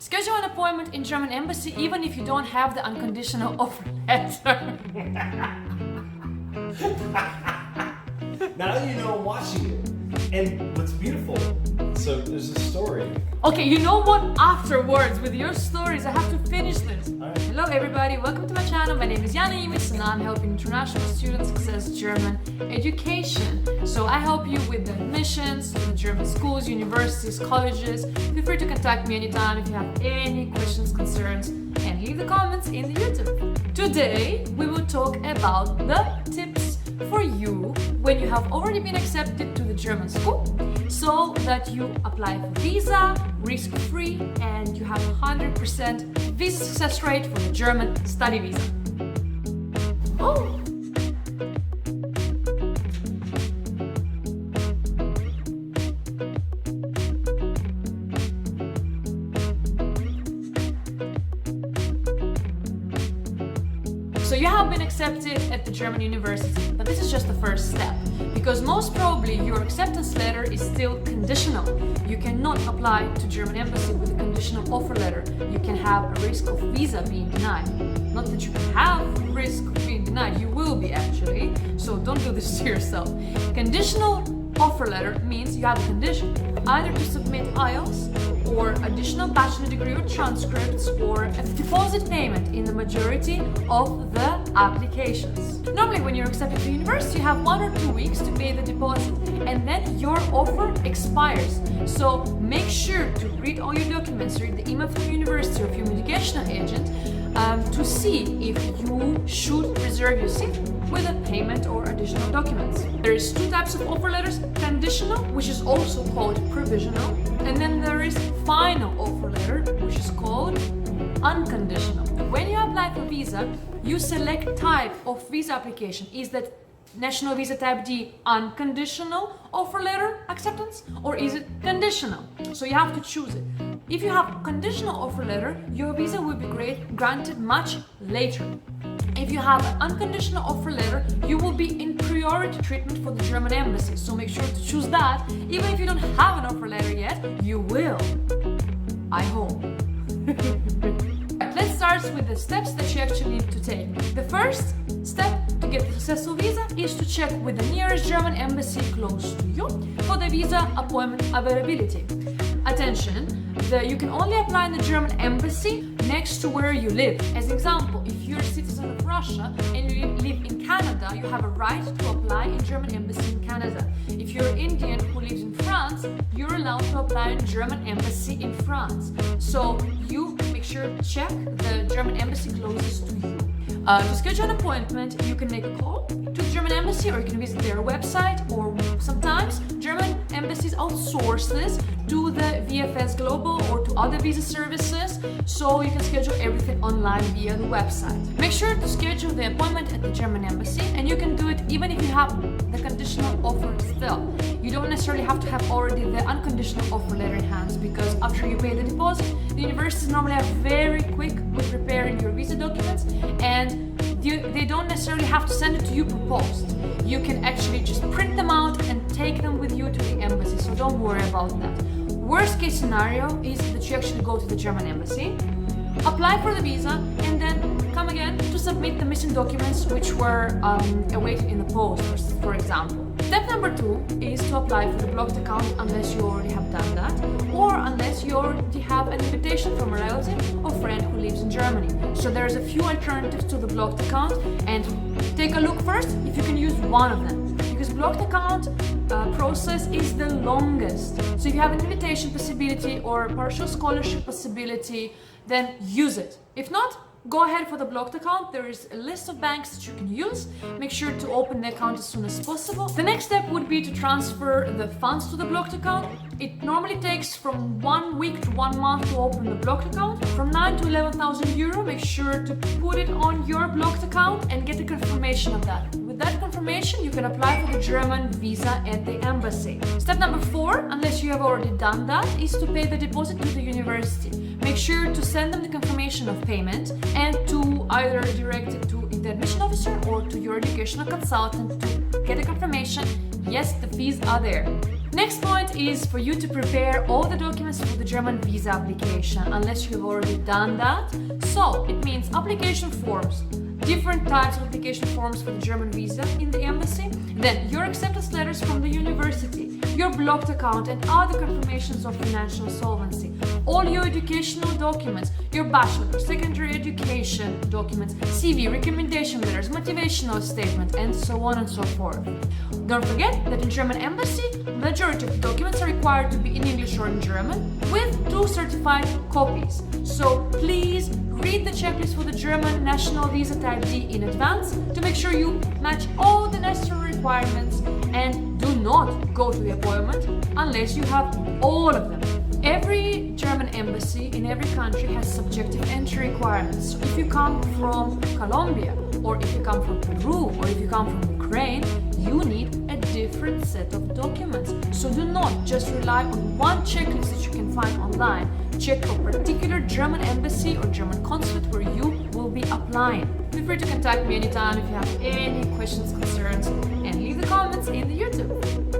Schedule an appointment in German embassy even if you don't have the unconditional offer letter. Now you know I'm watching you. And what's beautiful, so there's a story. Okay, you know what? Afterwards, with your stories, I have to finish this. Alright. Hello everybody, welcome to my channel. My name is Jana Imis and I'm helping international students access German education. So I help you with the admissions to the German schools, universities, colleges. Feel free to contact me anytime if you have any questions, concerns, and leave the comments in the YouTube. Today, we will talk about the tips for you when you have already been accepted to the German school, so that you apply for visa risk-free and you have 100% visa success rate for the German study visa. Oh. So you have been accepted at the German university, but this is just the first step, because most probably your acceptance letter is still conditional. You cannot apply to German embassy with a conditional offer letter. You can have a risk of visa being denied. Not that you can have risk of being denied, you will be actually, so don't do this to yourself. Conditional offer letter means you have a condition, either to submit IELTS or additional bachelor degree or transcripts or a deposit payment in the majority of the applications. Normally when you're accepted to university you have 1 or 2 weeks to pay the deposit and then your offer expires. So make sure to read all your documents, read the email from the university or from your educational agent to see if you should reserve your seat with a payment or additional documents. There is 2 types of offer letters: conditional, which is also called provisional, and then there is final offer letter, which is called unconditional. When you apply for visa, you select type of visa application. Is that national visa type D unconditional offer letter acceptance, or is it conditional? So you have to choose it. If you have conditional offer letter, your visa will be granted much later. If you have an unconditional offer letter, you will be in priority treatment for the German embassy. So make sure to choose that. Even if you don't have an offer letter yet, you will. I hope. Let's start with the steps that you actually need to take. The first step to get the successful visa is to check with the nearest German embassy close to you for the visa appointment availability. Attention, you can only apply in the German embassy next to where you live. As an example, if you're a citizen of Russia and you live in Canada, you have a right to apply in German embassy in Canada. If you're Indian who lives in France, you're allowed to apply in German embassy in France. So you make sure to check the German embassy closest to you. To schedule an appointment, you can make a call to the German embassy or you can visit their website, or sometimes German embassies outsource this to the VFS Global or to other visa services, so you can schedule everything online via the website. Make sure to schedule the appointment at the German embassy, and you can do it even if you have the conditional offer still. You don't necessarily have to have already the unconditional offer letter in hand, because after you pay the deposit, the universities normally are very quick with preparing your visa documents, and they don't necessarily have to send it to you per post. You can actually just print them out and take them with you to the embassy, so don't worry about that. Worst case scenario is that you actually go to the German embassy, apply for the visa, and then come again to submit the missing documents which were awaited in the post, for example. Step number 2 is to apply for the blocked account unless you already have done that, or unless you already have an invitation from a relative or friend who lives in Germany. So there's a few alternatives to the blocked account, and take a look first if you can use one of them, because blocked account process is the longest. So if you have an invitation possibility or partial scholarship possibility, then use it. If not, go ahead for the blocked account. There is a list of banks that you can use. Make sure to open the account as soon as possible. The next step would be to transfer the funds to the blocked account. It normally takes from 1 week to 1 month to open the blocked account. From 9 to 11,000 euro, make sure to put it on your blocked account and get a confirmation of that. With that confirmation, you can apply for the German visa at the embassy. Step number 4, unless you have already done that, is to pay the deposit to the university. Make sure to send them the confirmation of payment and to either direct it to the admission officer or to your educational consultant to get a confirmation, yes, the fees are there. Next point is for you to prepare all the documents for the German visa application, unless you have already done that. So it means application forms, different types of application forms for the German visa in the embassy, then your acceptance letters from the university, your blocked account and other confirmations of financial solvency, all your educational documents, your bachelor, secondary education documents, CV, recommendation letters, motivational statement, and so on and so forth. Don't forget that in German embassy, majority of the documents are required to be in English or in German with 2 certified copies. So please read the checklist for the German National Visa Type D in advance to make sure you match all the necessary requirements, and do not go to the appointment unless you have all of them. Every German embassy in every country has subjective entry requirements. So if you come from Colombia, or if you come from Peru, or if you come from Ukraine, you need a different set of documents. So do not just rely on one checklist that you can find online. Check a particular German embassy or German consulate where you will be applying. Feel free to contact me anytime if you have any questions, concerns, and leave the comments in the YouTube.